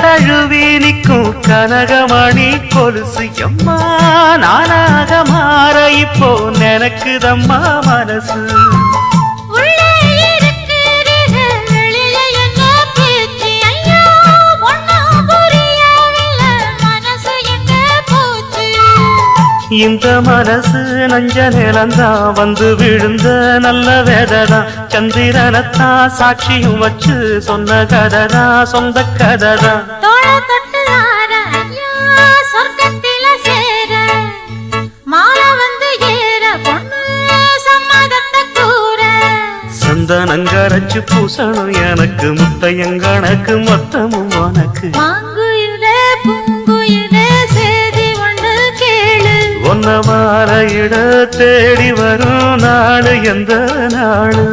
தழுவி நிற்கும் கனகமணி கொலுசு எம்மா நானாக மாற இப்போ நினைக்குதம்மா மனசு இந்த மனசு நஞ்ச நிலந்தான் வந்து விழுந்த நல்ல வேததான் சந்திரனத்தான் சாட்சியும் வச்சு சொன்ன கததான் சொந்த கததான் சந்தனங்கரைச்சு பூசணும் எனக்கு முத்தையங்கணக்கு மொத்தமும் உனக்கு ஒன்ன மாற இட தேடி வரும் நாடு எந்த நாடு